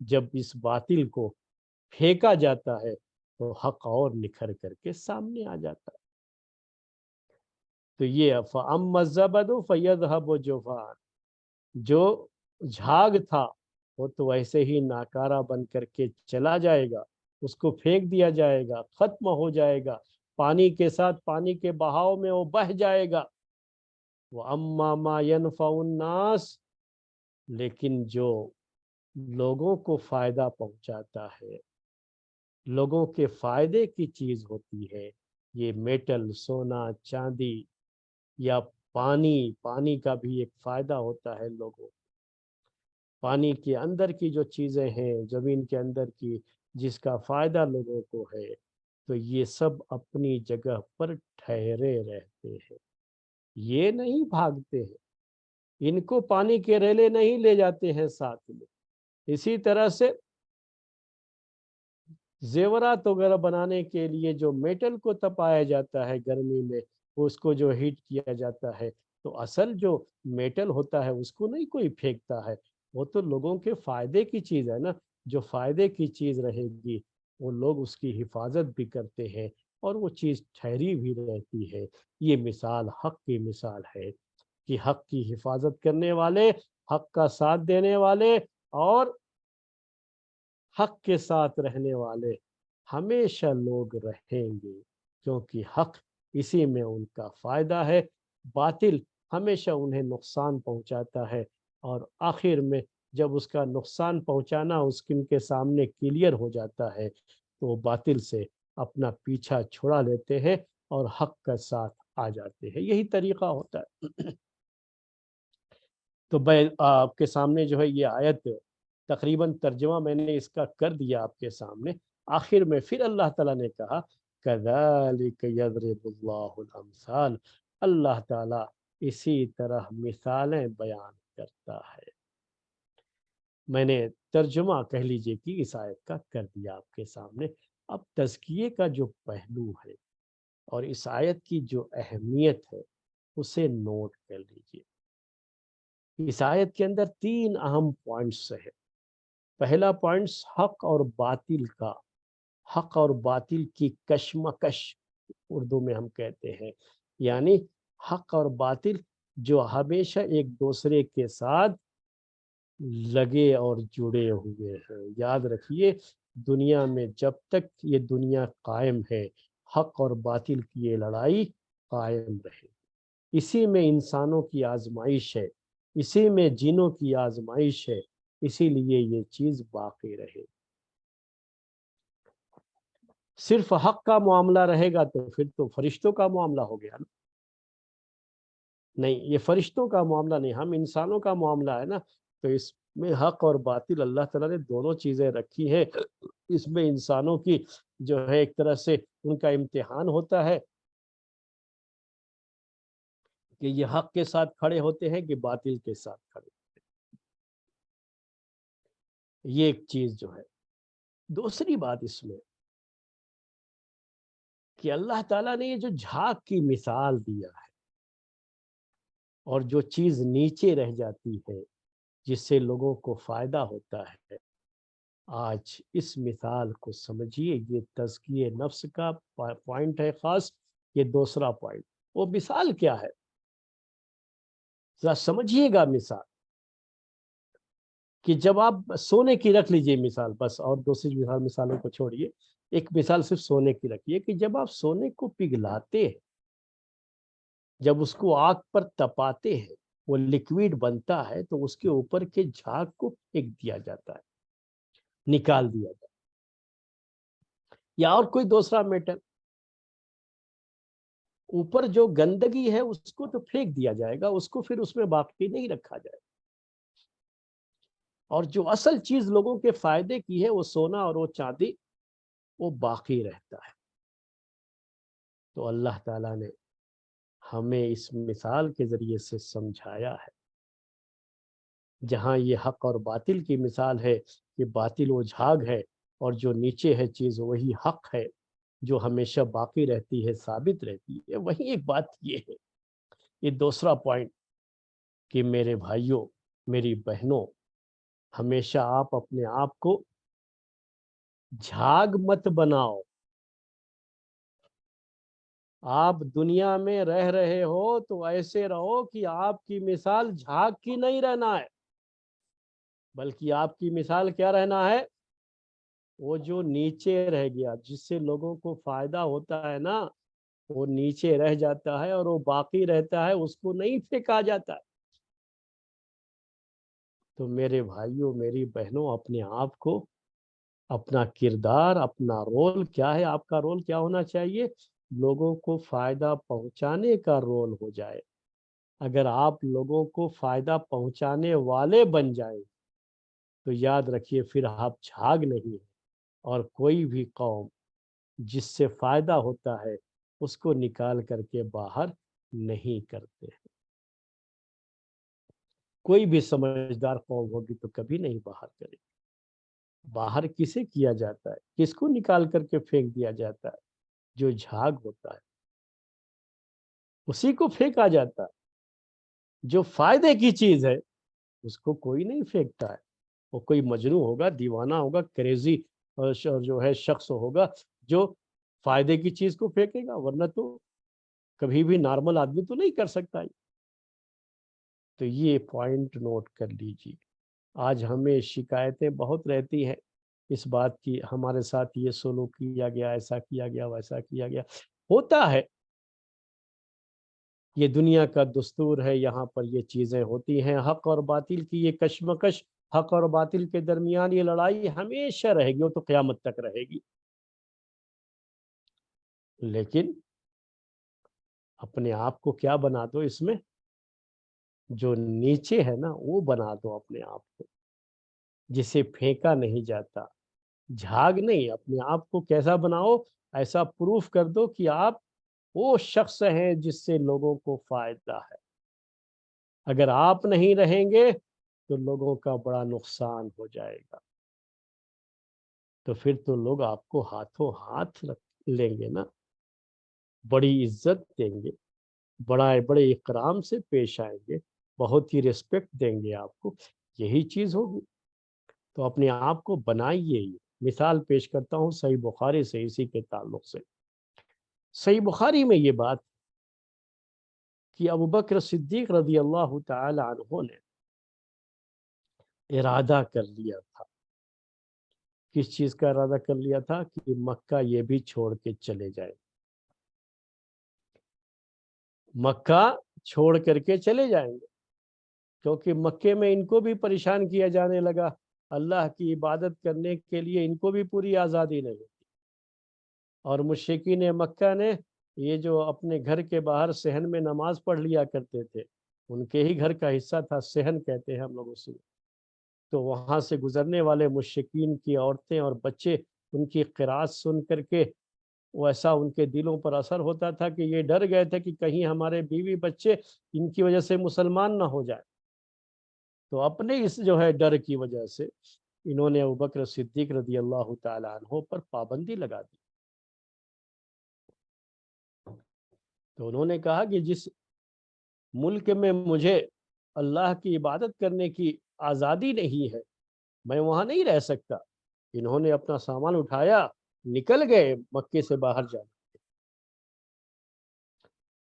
جب اس باطل کو پھینکا جاتا ہے تو حق اور نکھر کر کے سامنے آ جاتا ہے۔ تو یہ فَأَمَّا الزَّبَدُ فَيَذْهَبُ جُفَاءً، جو جھاگ تھا وہ تو ویسے ہی ناکارہ بن کر کے چلا جائے گا، اس کو پھینک دیا جائے گا، ختم ہو جائے گا، پانی کے ساتھ پانی کے بہاؤ میں وہ بہہ جائے گا۔ وَأَمَّا مَا يَنْفَعُ النَّاسَ، لیکن جو لوگوں کو فائدہ پہنچاتا ہے، لوگوں کے فائدے کی چیز ہوتی ہے، یہ میٹل، سونا، چاندی یا پانی کا بھی ایک فائدہ ہوتا ہے لوگوں، پانی کے اندر کی جو چیزیں ہیں، زمین کے اندر کی جس کا فائدہ لوگوں کو ہے، تو یہ سب اپنی جگہ پر ٹھہرے رہتے ہیں، یہ نہیں بھاگتے ہیں، ان کو پانی کے ریلے نہیں لے جاتے ہیں ساتھ میں۔ اسی طرح سے زیورات وغیرہ بنانے کے لیے جو میٹل کو تپایا جاتا ہے گرمی میں، اس کو جو ہیٹ کیا جاتا ہے، تو اصل جو میٹل ہوتا ہے اس کو نہیں کوئی پھینکتا ہے، وہ تو لوگوں کے فائدے کی چیز ہے نا۔ جو فائدے کی چیز رہے گی وہ لوگ اس کی حفاظت بھی کرتے ہیں اور وہ چیز ٹھہری بھی رہتی ہے۔ یہ مثال حق کی مثال ہے کہ حق کی حفاظت کرنے والے، حق کا ساتھ دینے والے اور حق کے ساتھ رہنے والے ہمیشہ لوگ رہیں گے، کیونکہ حق اسی میں ان کا فائدہ ہے، باطل ہمیشہ انہیں نقصان پہنچاتا ہے، اور آخر میں جب اس کا نقصان پہنچانا اس کے سامنے کلیئر ہو جاتا ہے تو وہ باطل سے اپنا پیچھا چھڑا لیتے ہیں اور حق کا ساتھ آ جاتے ہیں۔ یہی طریقہ ہوتا ہے۔ تو میں آپ کے سامنے جو ہے یہ آیت تقریباً ترجمہ میں نے اس کا کر دیا آپ کے سامنے۔ آخر میں پھر اللہ تعالیٰ نے کہا کذالک یضرب اللہ الامثال، اللہ تعالیٰ اسی طرح مثالیں بیان کرتا ہے۔ میں نے ترجمہ کہہ لیجئے کہ اس آیت کا کر دیا آپ کے سامنے۔ اب تزکیے کا جو پہلو ہے اور اس آیت کی جو اہمیت ہے اسے نوٹ کر لیجئے۔ اس آیت کے اندر 3 اہم پوائنٹس ہیں۔ پہلا پوائنٹس حق اور باطل کا، حق اور باطل کی کشمکش اردو میں ہم کہتے ہیں، یعنی حق اور باطل جو ہمیشہ ایک دوسرے کے ساتھ لگے اور جڑے ہوئے ہیں۔ یاد رکھیے دنیا میں جب تک یہ دنیا قائم ہے حق اور باطل کی یہ لڑائی قائم رہے، اسی میں انسانوں کی آزمائش ہے، اسی میں جنوں کی آزمائش ہے، اسی لیے یہ چیز باقی رہے۔ صرف حق کا معاملہ رہے گا تو پھر تو فرشتوں کا معاملہ ہو گیا نا، نہیں یہ فرشتوں کا معاملہ نہیں، ہم انسانوں کا معاملہ ہے نا۔ تو اس میں حق اور باطل اللہ تعالیٰ نے دونوں چیزیں رکھی ہیں، اس میں انسانوں کی جو ہے ایک طرح سے ان کا امتحان ہوتا ہے کہ یہ حق کے ساتھ کھڑے ہوتے ہیں کہ باطل کے ساتھ کھڑے، یہ ایک چیز جو ہے۔ دوسری بات اس میں کہ اللہ تعالیٰ نے یہ جو جھاگ کی مثال دیا ہے اور جو چیز نیچے رہ جاتی ہے جس سے لوگوں کو فائدہ ہوتا ہے، آج اس مثال کو سمجھیے، یہ تزکیہ نفس کا پوائنٹ ہے خاص۔ یہ دوسرا پوائنٹ، وہ مثال کیا ہے ذرا سمجھیے گا۔ مثال کہ جب آپ سونے کی رکھ لیجئے مثال، بس، اور دوسری مثالوں کو چھوڑیے، ایک مثال صرف سونے کی رکھیے کہ جب آپ سونے کو پگھلاتے ہیں، جب اس کو آگ پر تپاتے ہیں، وہ لکوڈ بنتا ہے، تو اس کے اوپر کے جھاگ کو پھینک دیا جاتا ہے، نکال دیا جاتا ہے، یا اور کوئی دوسرا میٹل، اوپر جو گندگی ہے اس کو تو پھینک دیا جائے گا، اس کو پھر اس میں باقی نہیں رکھا جائے گا، اور جو اصل چیز لوگوں کے فائدے کی ہے، وہ سونا اور وہ چاندی، وہ باقی رہتا ہے۔ تو اللہ تعالیٰ نے ہمیں اس مثال کے ذریعے سے سمجھایا ہے، جہاں یہ حق اور باطل کی مثال ہے کہ باطل وہ جھاگ ہے، اور جو نیچے ہے چیز وہی حق ہے، جو ہمیشہ باقی رہتی ہے، ثابت رہتی ہے۔ وہی ایک بات یہ ہے، یہ دوسرا پوائنٹ، کہ میرے بھائیوں، میری بہنوں، ہمیشہ آپ اپنے آپ کو جھاگ مت بناؤ۔ آپ دنیا میں رہ رہے ہو تو ایسے رہو کہ آپ کی مثال جھاگ کی نہیں رہنا ہے، بلکہ آپ کی مثال کیا رہنا ہے؟ وہ جو نیچے رہ گیا، جس سے لوگوں کو فائدہ ہوتا ہے نا، وہ نیچے رہ جاتا ہے، اور وہ باقی رہتا ہے، اس کو نہیں پھینکا جاتا ہے۔ تو میرے بھائیوں، میری بہنوں، اپنے آپ کو، اپنا کردار، اپنا رول کیا ہے، آپ کا رول کیا ہونا چاہیے؟ لوگوں کو فائدہ پہنچانے کا رول ہو جائے۔ اگر آپ لوگوں کو فائدہ پہنچانے والے بن جائیں تو یاد رکھیے، پھر آپ جھاگ نہیں ہیں، اور کوئی بھی قوم جس سے فائدہ ہوتا ہے اس کو نکال کر کے باہر نہیں کرتے ہیں۔ کوئی بھی سمجھدار قوم ہوگی تو کبھی نہیں باہر کرے گی۔ باہر کسے کیا جاتا ہے؟ کس کو نکال کر کے پھینک دیا جاتا ہے؟ جو جھاگ ہوتا ہے اسی کو پھینکا جاتا ہے۔ جو فائدے کی چیز ہے اس کو کوئی نہیں پھینکتا ہے۔ وہ کوئی مجنون ہوگا، دیوانہ ہوگا، کریزی جو ہے شخص ہوگا جو فائدے کی چیز کو پھینکے گا، ورنہ تو کبھی بھی نارمل آدمی تو نہیں کر سکتا۔ تو یہ پوائنٹ نوٹ کر لیجیے۔ آج ہمیں شکایتیں بہت رہتی ہیں اس بات کی، ہمارے ساتھ یہ سلوک کیا گیا، ایسا کیا گیا، ویسا کیا گیا۔ ہوتا ہے، یہ دنیا کا دستور ہے، یہاں پر یہ چیزیں ہوتی ہیں۔ حق اور باطل کی یہ کشمکش، حق اور باطل کے درمیان یہ لڑائی ہمیشہ رہے گی، وہ تو قیامت تک رہے گی۔ لیکن اپنے آپ کو کیا بنا دو اس میں؟ جو نیچے ہے نا وہ بنا دو اپنے آپ کو، جسے پھینکا نہیں جاتا، جھاگ نہیں۔ اپنے آپ کو کیسا بناؤ؟ ایسا پروف کر دو کہ آپ وہ شخص ہیں جس سے لوگوں کو فائدہ ہے۔ اگر آپ نہیں رہیں گے تو لوگوں کا بڑا نقصان ہو جائے گا، تو پھر تو لوگ آپ کو ہاتھوں ہاتھ رکھ لیں گے نا، بڑی عزت دیں گے، بڑے اکرام سے پیش آئیں گے، بہت ہی ریسپیکٹ دیں گے آپ کو۔ یہی چیز ہوگی۔ تو اپنے آپ کو بنائیے۔ یہ مثال پیش کرتا ہوں صحیح بخاری سے، اسی کے تعلق سے۔ صحیح بخاری میں یہ بات کہ ابوبکر صدیق رضی اللہ تعالی عنہ نے ارادہ کر لیا تھا۔ کس چیز کا ارادہ کر لیا تھا؟ کہ مکہ یہ بھی چھوڑ کے چلے جائیں، مکہ چھوڑ کر کے چلے جائیں گے، کیونکہ مکے میں ان کو بھی پریشان کیا جانے لگا۔ اللہ کی عبادت کرنے کے لیے ان کو بھی پوری آزادی نہیں تھی، اور مشرکین مکہ نے یہ جو اپنے گھر کے باہر صحن میں نماز پڑھ لیا کرتے تھے، ان کے ہی گھر کا حصہ تھا، صحن کہتے ہیں ہم لوگ اسے۔ تو وہاں سے گزرنے والے مشرکین کی عورتیں اور بچے ان کی قرات سن کر کے ویسا ان کے دلوں پر اثر ہوتا تھا کہ یہ ڈر گئے تھے کہ کہیں ہمارے بیوی بچے ان کی وجہ سے مسلمان نہ ہو جائے۔ تو اپنے اس جو ہے ڈر کی وجہ سے انہوں نے ابوبکر صدیق رضی اللہ تعالی عنہ پر پابندی لگا دی۔ تو انہوں نے کہا کہ جس ملک میں مجھے اللہ کی عبادت کرنے کی آزادی نہیں ہے، میں وہاں نہیں رہ سکتا۔ انہوں نے اپنا سامان اٹھایا، نکل گئے مکے سے باہر جانے۔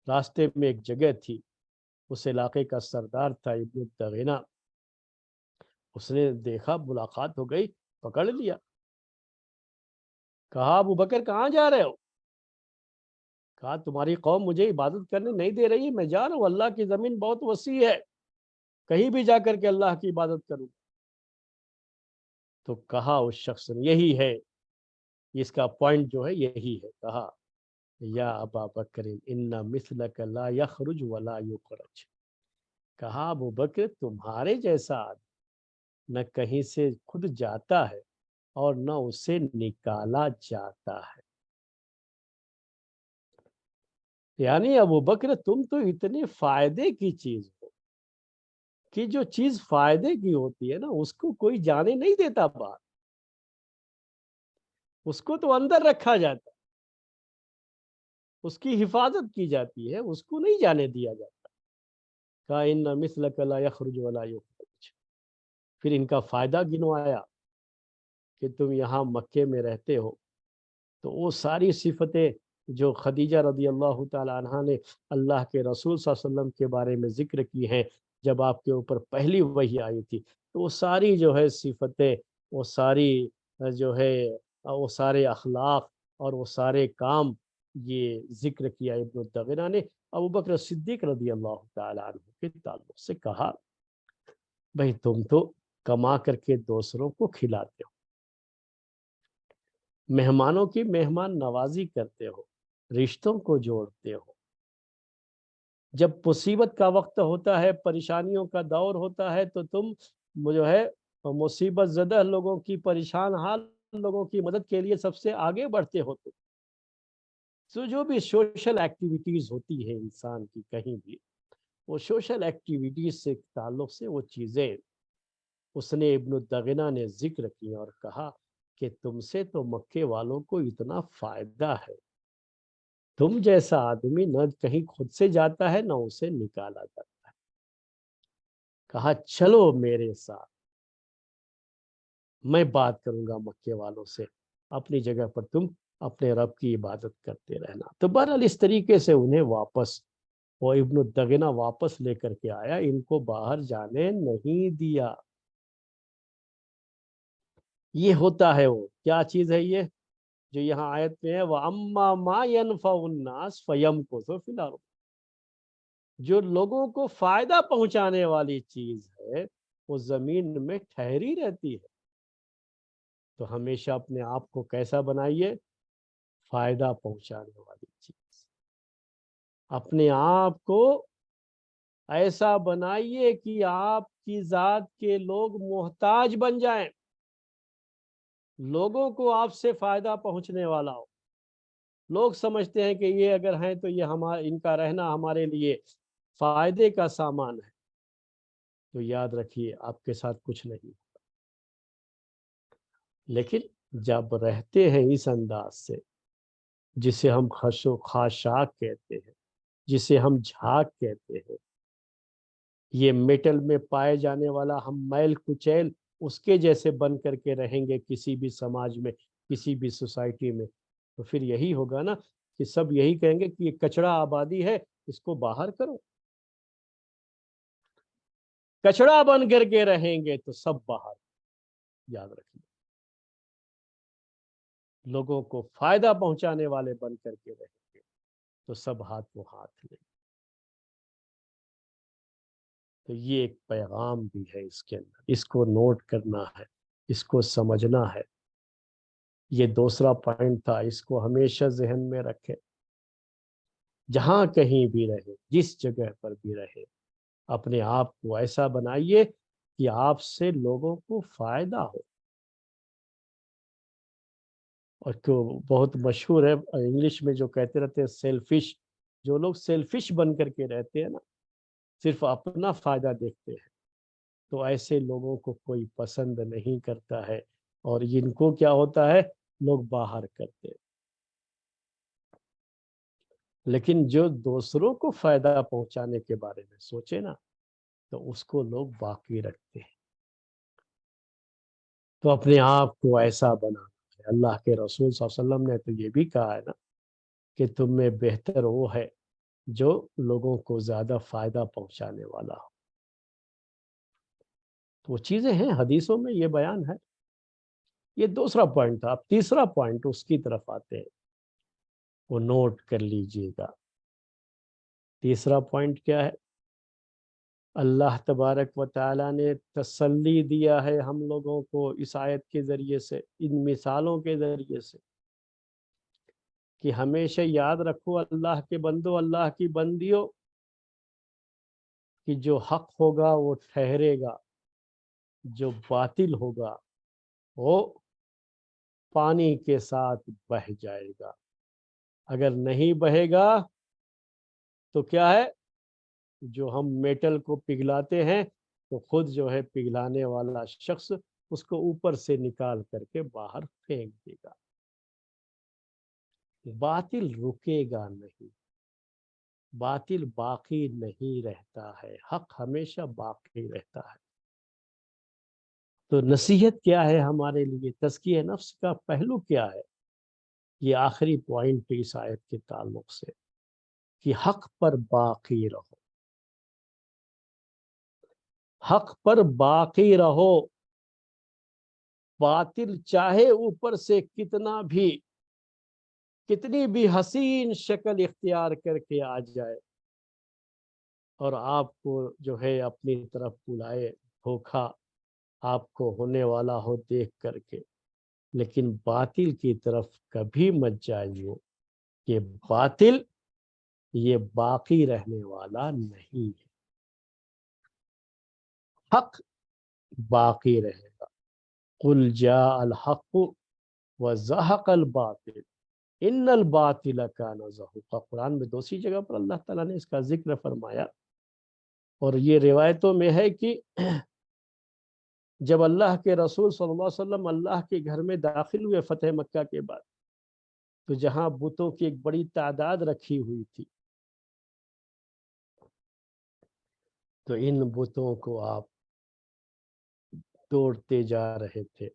راستے میں ایک جگہ تھی، اس علاقے کا سردار تھا ابن الدغینہ، اس نے دیکھا ملاقات ہو گئی، پکڑ لیا، کہا ابو بکر کہاں جا رہے ہو؟ کہا تمہاری قوم مجھے عبادت کرنے نہیں دے رہی، میں جا رہا ہوں، اللہ کی زمین بہت وسیع ہے، کہیں بھی جا کر کے اللہ کی عبادت کروں۔ تو کہا اس شخص نے، یہی ہے اس کا پوائنٹ جو ہے، یہی ہے، کہا یا ابا بکر ان مثلک لا یخرج ولا یخرج، کہا ابو بکر تمہارے جیسا آدمی نہ کہیں سے خود جاتا ہے اور نہ اسے نکالا جاتا ہے۔ یعنی ابو بکر تم تو اتنے فائدے کی چیز ہو کہ جو چیز فائدے کی ہوتی ہے نا، اس کو کوئی جانے نہیں دیتا باہر، اس کو تو اندر رکھا جاتا ہے، اس کی حفاظت کی جاتی ہے، اس کو نہیں جانے دیا جاتا۔ کہا ان مثلک لا یخرج ولا یخرج، پھر ان کا فائدہ گنوایا کہ تم یہاں مکے میں رہتے ہو، تو وہ ساری صفتیں جو خدیجہ رضی اللہ تعالی عنہ نے اللہ کے رسول صلی اللہ علیہ وسلم کے بارے میں ذکر کی ہیں جب آپ کے اوپر پہلی وحی آئی تھی، تو وہ ساری جو ہے صفتیں، وہ ساری جو ہے وہ سارے اخلاق اور وہ سارے کام یہ ذکر کیا ابن الدغینہ نے ابو بکر صدیق رضی اللہ تعالی عنہ کے تعلق سے۔ کہا بھئی تم تو کما کر کے دوسروں کو کھلاتے ہو، مہمانوں کی مہمان نوازی کرتے ہو، رشتوں کو جوڑتے ہو، جب مصیبت کا وقت ہوتا ہے، پریشانیوں کا دور ہوتا ہے، تو تم جو ہے مصیبت زدہ لوگوں کی، پریشان حال لوگوں کی مدد کے لیے سب سے آگے بڑھتے ہو۔ تو جو بھی سوشل ایکٹیویٹیز ہوتی ہے انسان کی کہیں بھی، وہ سوشل ایکٹیویٹیز سے تعلق سے وہ چیزیں اس نے ابن الدغینہ نے ذکر کی اور کہا کہ تم سے تو مکے والوں کو اتنا فائدہ ہے، تم جیسا آدمی نہ کہیں خود سے جاتا ہے نہ اسے نکالا جاتا ہے۔ کہا چلو میرے ساتھ، میں بات کروں گا مکے والوں سے، اپنی جگہ پر تم اپنے رب کی عبادت کرتے رہنا۔ تو بہرحال اس طریقے سے انہیں واپس وہ ابن الدغینہ واپس لے کر کے آیا، ان کو باہر جانے نہیں دیا۔ یہ ہوتا ہے وہ کیا چیز ہے، یہ جو یہاں آیت میں ہے، وَأَمَّا مَا يَنْفَعُ النَّاسَ فَيَمْكُثُ فِي الْأَرْضِ، جو لوگوں کو فائدہ پہنچانے والی چیز ہے وہ زمین میں ٹھہری رہتی ہے۔ تو ہمیشہ اپنے آپ کو کیسا بنائیے؟ فائدہ پہنچانے والی چیز، اپنے آپ کو ایسا بنائیے کہ آپ کی ذات کے لوگ محتاج بن جائیں، لوگوں کو آپ سے فائدہ پہنچنے والا ہو۔ لوگ سمجھتے ہیں کہ یہ اگر ہیں تو یہ ان کا رہنا ہمارے لیے فائدے کا سامان ہے، تو یاد رکھیے آپ کے ساتھ کچھ نہیں۔ لیکن جب رہتے ہیں اس انداز سے، جسے ہم خش و خاشاک کہتے ہیں، جسے ہم جھاگ کہتے ہیں، یہ میٹل میں پائے جانے والا ہم میل کچیل اس کے جیسے بن کر کے رہیں گے کسی بھی سماج میں، کسی بھی سوسائٹی میں، تو پھر یہی ہوگا نا کہ سب یہی کہیں گے کہ یہ کچڑا آبادی ہے، اس کو باہر کرو۔ کچڑا بن کر کے رہیں گے تو سب باہر، یاد رکھیے۔ لوگوں کو فائدہ پہنچانے والے بن کر کے رہیں گے تو سب ہاتھ کو ہاتھ لیں۔ تو یہ ایک پیغام بھی ہے اس کے اندر، اس کو نوٹ کرنا ہے، اس کو سمجھنا ہے۔ یہ دوسرا پوائنٹ تھا، اس کو ہمیشہ ذہن میں رکھیں۔ جہاں کہیں بھی رہے، جس جگہ پر بھی رہے، اپنے آپ کو ایسا بنائیے کہ آپ سے لوگوں کو فائدہ ہو۔ اور بہت مشہور ہے انگلش میں جو کہتے رہتے ہیں سیلفش، جو لوگ سیلفش بن کر کے رہتے ہیں نا، صرف اپنا فائدہ دیکھتے ہیں، تو ایسے لوگوں کو کوئی پسند نہیں کرتا ہے، اور ان کو کیا ہوتا ہے، لوگ باہر کرتے ہیں۔ لیکن جو دوسروں کو فائدہ پہنچانے کے بارے میں سوچے نا، تو اس کو لوگ باقی رکھتے ہیں۔ تو اپنے آپ کو ایسا بنا ہے۔ اللہ کے رسول صلی اللہ علیہ وسلم نے تو یہ بھی کہا ہے نا کہ تم میں بہتر وہ ہے جو لوگوں کو زیادہ فائدہ پہنچانے والا ہو۔ تو وہ چیزیں ہیں، حدیثوں میں یہ بیان ہے۔ یہ دوسرا پوائنٹ تھا۔ اب تیسرا پوائنٹ اس کی طرف آتے ہیں، وہ نوٹ کر لیجئے گا۔ تیسرا پوائنٹ کیا ہے؟ اللہ تبارک و تعالیٰ نے تسلی دیا ہے ہم لوگوں کو اس آیت کے ذریعے سے، ان مثالوں کے ذریعے سے، کہ ہمیشہ یاد رکھو اللہ کے بندو، اللہ کی بندیوں، کہ جو حق ہوگا وہ ٹھہرے گا، جو باطل ہوگا وہ پانی کے ساتھ بہہ جائے گا۔ اگر نہیں بہے گا تو کیا ہے؟ جو ہم میٹل کو پگھلاتے ہیں تو خود جو ہے پگھلانے والا شخص اس کو اوپر سے نکال کر کے باہر پھینک دے گا۔ باطل رکے گا نہیں، باطل باقی نہیں رہتا ہے، حق ہمیشہ باقی رہتا ہے۔ تو نصیحت کیا ہے ہمارے لیے؟ تزکیہ نفس کا پہلو کیا ہے؟ یہ آخری پوائنٹ اس آیت کے تعلق سے، کہ حق پر باقی رہو، حق پر باقی رہو۔ باطل چاہے اوپر سے کتنی بھی حسین شکل اختیار کر کے آ جائے اور آپ کو جو ہے اپنی طرف بلائے، دھوکا آپ کو ہونے والا ہو دیکھ کر کے، لیکن باطل کی طرف کبھی مت جائیے، کہ باطل یہ باقی رہنے والا نہیں ہے، حق باقی رہے گا۔ قل جاء الحق وزهق الباطل ان الباطل کان زہوقا۔ قرآن میں دوسری جگہ پر اللہ تعالیٰ نے اس کا ذکر فرمایا، اور یہ روایتوں میں ہے کہ جب اللہ کے رسول صلی اللہ علیہ وسلم اللہ کے گھر میں داخل ہوئے فتح مکہ کے بعد، تو جہاں بتوں کی ایک بڑی تعداد رکھی ہوئی تھی، تو ان بتوں کو آپ توڑتے جا رہے تھے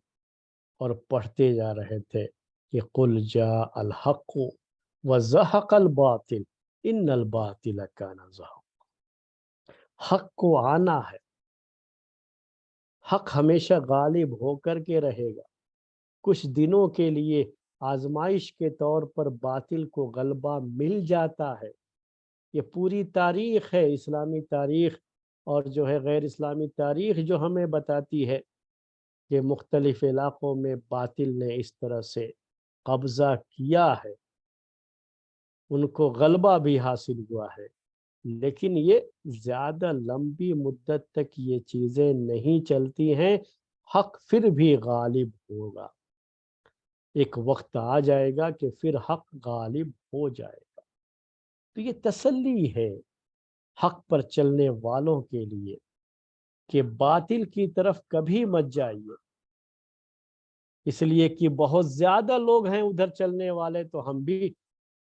اور پڑھتے جا رہے تھے کہ قل جاء الحق وزهق الباطل ان الباطل کان زہوقا۔ حق کو آنا ہے، حق ہمیشہ غالب ہو کر کے رہے گا۔ کچھ دنوں کے لیے آزمائش کے طور پر باطل کو غلبہ مل جاتا ہے، یہ پوری تاریخ ہے، اسلامی تاریخ اور جو ہے غیر اسلامی تاریخ جو ہمیں بتاتی ہے کہ مختلف علاقوں میں باطل نے اس طرح سے قبضہ کیا ہے، ان کو غلبہ بھی حاصل ہوا ہے، لیکن یہ زیادہ لمبی مدت تک یہ چیزیں نہیں چلتی ہیں، حق پھر بھی غالب ہوگا۔ ایک وقت آ جائے گا کہ پھر حق غالب ہو جائے گا۔ تو یہ تسلی ہے حق پر چلنے والوں کے لیے کہ باطل کی طرف کبھی مت جائیے، اس لیے کہ بہت زیادہ لوگ ہیں ادھر چلنے والے۔ تو ہم بھی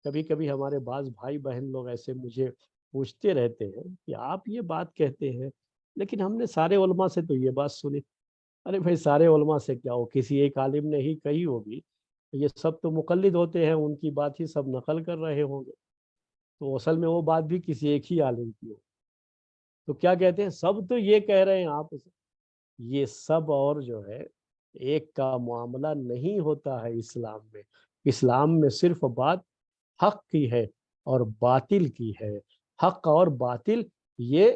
کبھی کبھی، ہمارے بعض بھائی بہن لوگ ایسے مجھے پوچھتے رہتے ہیں کہ آپ یہ بات کہتے ہیں لیکن ہم نے سارے علماء سے تو یہ بات سنی۔ ارے بھائی، سارے علماء سے کیا ہو، کسی ایک عالم نے ہی کہی ہوگی، یہ سب تو مقلد ہوتے ہیں، ان کی بات ہی سب نقل کر رہے ہوں گے، تو اصل میں وہ بات بھی کسی ایک ہی عالم کی ہو۔ تو کیا کہتے ہیں، سب تو یہ کہہ رہے ہیں آپ اسے۔ یہ سب اور جو ہے ایک کا معاملہ نہیں ہوتا ہے اسلام میں۔ اسلام میں صرف بات حق کی ہے اور باطل کی ہے۔ حق اور باطل یہ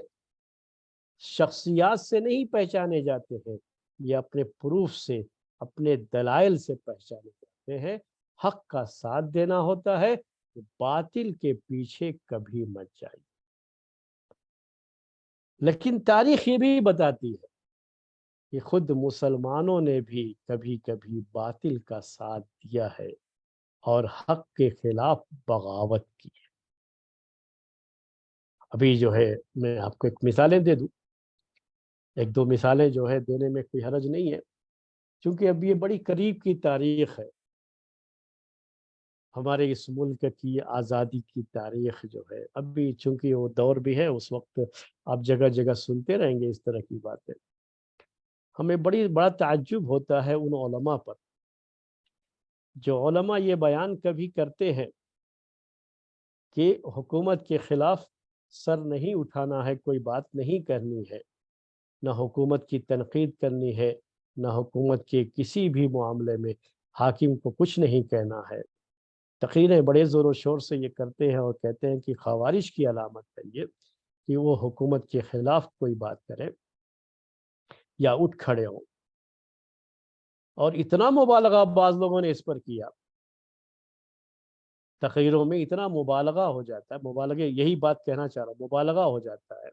شخصیات سے نہیں پہچانے جاتے ہیں، یہ اپنے پروف سے، اپنے دلائل سے پہچانے جاتے ہیں۔ حق کا ساتھ دینا ہوتا ہے، باطل کے پیچھے کبھی مت جائیے۔ لیکن تاریخ یہ بھی بتاتی ہے کہ خود مسلمانوں نے بھی کبھی کبھی باطل کا ساتھ دیا ہے اور حق کے خلاف بغاوت کی ہے۔ ابھی جو ہے میں آپ کو ایک مثالیں دے دوں، ایک دو مثالیں جو ہے دینے میں کوئی حرج نہیں ہے، چونکہ اب یہ بڑی قریب کی تاریخ ہے، ہمارے اس ملک کی آزادی کی تاریخ جو ہے ابھی، چونکہ وہ دور بھی ہے، اس وقت آپ جگہ جگہ سنتے رہیں گے اس طرح کی باتیں۔ ہمیں بڑا تعجب ہوتا ہے ان علماء پر جو علماء یہ بیان کبھی کرتے ہیں کہ حکومت کے خلاف سر نہیں اٹھانا ہے، کوئی بات نہیں کرنی ہے، نہ حکومت کی تنقید کرنی ہے، نہ حکومت کے کسی بھی معاملے میں حاکم کو کچھ نہیں کہنا ہے۔ تقریریں بڑے زور و شور سے یہ کرتے ہیں اور کہتے ہیں کہ خوارج کی علامت ہے یہ کہ وہ حکومت کے خلاف کوئی بات کرے یا اٹھ کھڑے ہوں، اور اتنا مبالغہ بعض لوگوں نے اس پر کیا، تقریروں میں اتنا مبالغہ ہو جاتا ہے، مبالغہ یہی بات کہنا چاہ رہا ہوں، مبالغہ ہو جاتا ہے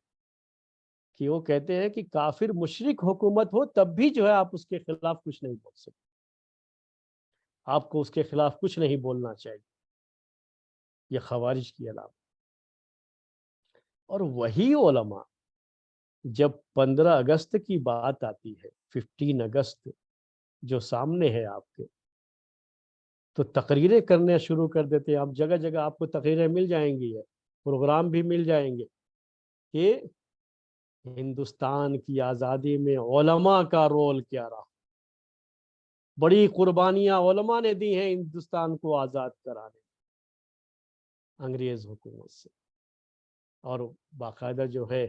کہ وہ کہتے ہیں کہ کافر مشرک حکومت ہو تب بھی جو ہے آپ اس کے خلاف کچھ نہیں بول سکتے، آپ کو اس کے خلاف کچھ نہیں بولنا چاہیے، یہ خوارج کی علامت۔ اور وہی علماء جب 15 اگست کی بات آتی ہے، 15 اگست جو سامنے ہے آپ کے، تو تقریریں کرنے شروع کر دیتے ہیں۔ آپ جگہ جگہ آپ کو تقریریں مل جائیں گی، پروگرام بھی مل جائیں گے کہ ہندوستان کی آزادی میں علماء کا رول کیا رہا، بڑی قربانیاں علماء نے دی ہیں ہندوستان کو آزاد کرانے انگریز حکومت سے۔ اور باقاعدہ جو ہے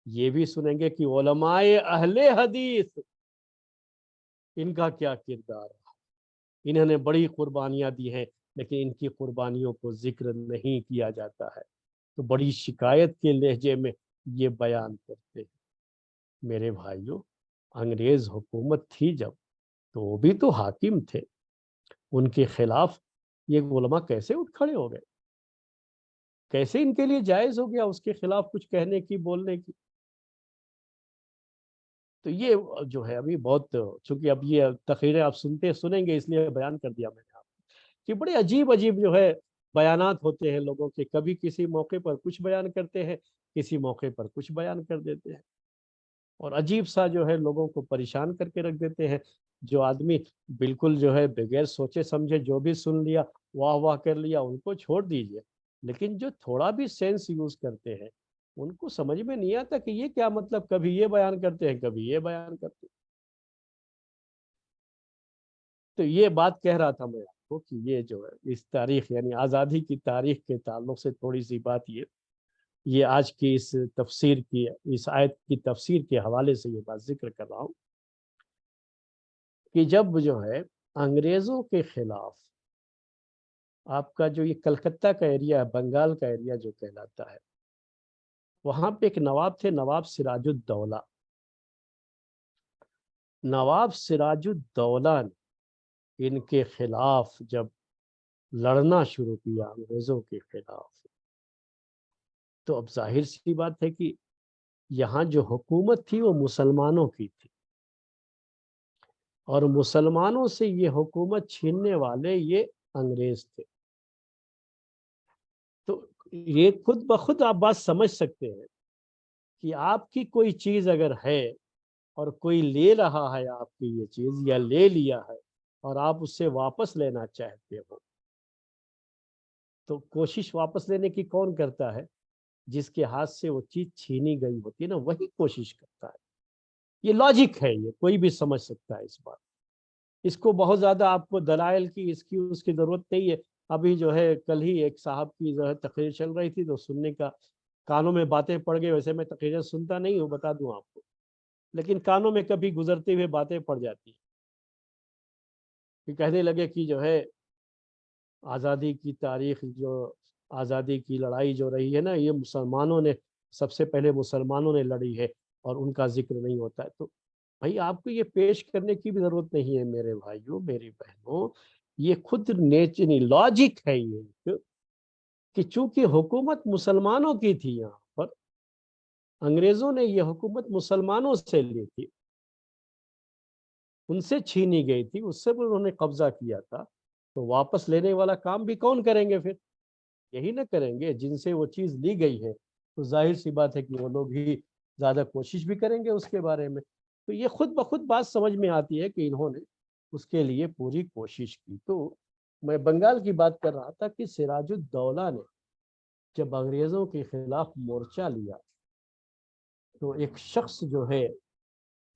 یہ بھی سنیں گے کہ علماء اہل حدیث ان کا کیا کردار رہا، انہوں نے بڑی قربانیاں دی ہیں لیکن ان کی قربانیوں کو ذکر نہیں کیا جاتا ہے، تو بڑی شکایت کے لہجے میں یہ بیان کرتے ہیں۔ میرے بھائیوں، انگریز حکومت تھی جب، تو وہ بھی تو حاکم تھے، ان کے خلاف یہ علماء کیسے اٹھ کھڑے ہو گئے؟ کیسے ان کے لیے جائز ہو گیا اس کے خلاف کچھ کہنے کی، بولنے کی؟ تو یہ جو ہے ابھی بہت، چونکہ اب یہ تقریریں آپ سنیں گے اس لیے بیان کر دیا میں نے آپ کو کہ بڑے عجیب عجیب جو ہے بیانات ہوتے ہیں لوگوں کے، کبھی کسی موقع پر کچھ بیان کرتے ہیں، کسی موقع پر کچھ بیان کر دیتے ہیں، اور عجیب سا جو ہے لوگوں کو پریشان کر کے رکھ دیتے ہیں۔ جو آدمی بالکل جو ہے بغیر سوچے سمجھے جو بھی سن لیا، واہ واہ کر لیا، ان کو چھوڑ دیجئے، لیکن جو تھوڑا بھی سینس یوز کرتے ہیں ان کو سمجھ میں نہیں آتا کہ یہ کیا مطلب، کبھی یہ بیان کرتے ہیں کبھی یہ بیان کرتے ہیں۔ تو یہ بات کہہ رہا تھا میں آپ کو کہ یہ جو ہے اس تاریخ یعنی آزادی کی تاریخ کے تعلق سے تھوڑی سی بات یہ آج کی اس تفسیر کی، اس آیت کی تفسیر کے حوالے سے یہ بات ذکر کر رہا ہوں کہ جب جو ہے انگریزوں کے خلاف آپ کا جو یہ کلکتہ کا ایریا ہے، بنگال کا ایریا جو کہلاتا ہے، وہاں پہ ایک نواب تھے، نواب سراج الدولہ۔ نواب سراج الدولہ نے ان کے خلاف جب لڑنا شروع کیا انگریزوں کے خلاف، تو اب ظاہر سی بات ہے کہ یہاں جو حکومت تھی وہ مسلمانوں کی تھی، اور مسلمانوں سے یہ حکومت چھیننے والے یہ انگریز تھے۔ تو یہ خود بخود آپ بات سمجھ سکتے ہیں کہ آپ کی کوئی چیز اگر ہے اور کوئی لے رہا ہے آپ کی یہ چیز یا لے لیا ہے اور آپ اس سے واپس لینا چاہتے ہو، تو کوشش واپس لینے کی کون کرتا ہے؟ جس کے ہاتھ سے وہ چیز چھینی گئی ہوتی ہے نا، وہی کوشش کرتا ہے۔ یہ لاجک ہے، یہ کوئی بھی سمجھ سکتا ہے اس بات۔ اس کو بہت زیادہ آپ کو دلائل کی اس کی ضرورت نہیں ہے۔ ابھی جو ہے کل ہی ایک صاحب کی جو ہے تقریر چل رہی تھی تو سننے کا کانوں میں باتیں پڑ گئی، ویسے میں تقریریں سنتا نہیں ہوں بتا دوں آپ کو، لیکن کانوں میں کبھی گزرتے ہوئے باتیں پڑ جاتی ہیں کہ کہنے لگے کہ جو ہے آزادی کی تاریخ، جو آزادی کی لڑائی جو رہی ہے نا، یہ مسلمانوں نے سب سے پہلے مسلمانوں نے لڑی ہے اور ان کا ذکر نہیں ہوتا ہے۔ تو بھائی آپ کو یہ پیش کرنے کی بھی ضرورت نہیں ہے میرے بھائیوں میری بہنوں، یہ خود نیچرلی لاجک ہے یہ کہ چونکہ حکومت مسلمانوں کی تھی، یہاں پر انگریزوں نے یہ حکومت مسلمانوں سے لی تھی، ان سے چھینی گئی تھی، اس سے بھی انہوں نے قبضہ کیا تھا، تو واپس لینے والا کام بھی کون کریں گے پھر؟ یہی نہ کریں گے جن سے وہ چیز لی گئی ہے، تو ظاہر سی بات ہے کہ وہ لوگ ہی زیادہ کوشش بھی کریں گے اس کے بارے میں۔ تو یہ خود بخود بات سمجھ میں آتی ہے کہ انہوں نے اس کے لیے پوری کوشش کی۔ تو میں بنگال کی بات کر رہا تھا کہ سراج الدولہ نے جب انگریزوں کے خلاف مورچہ لیا تو ایک شخص جو ہے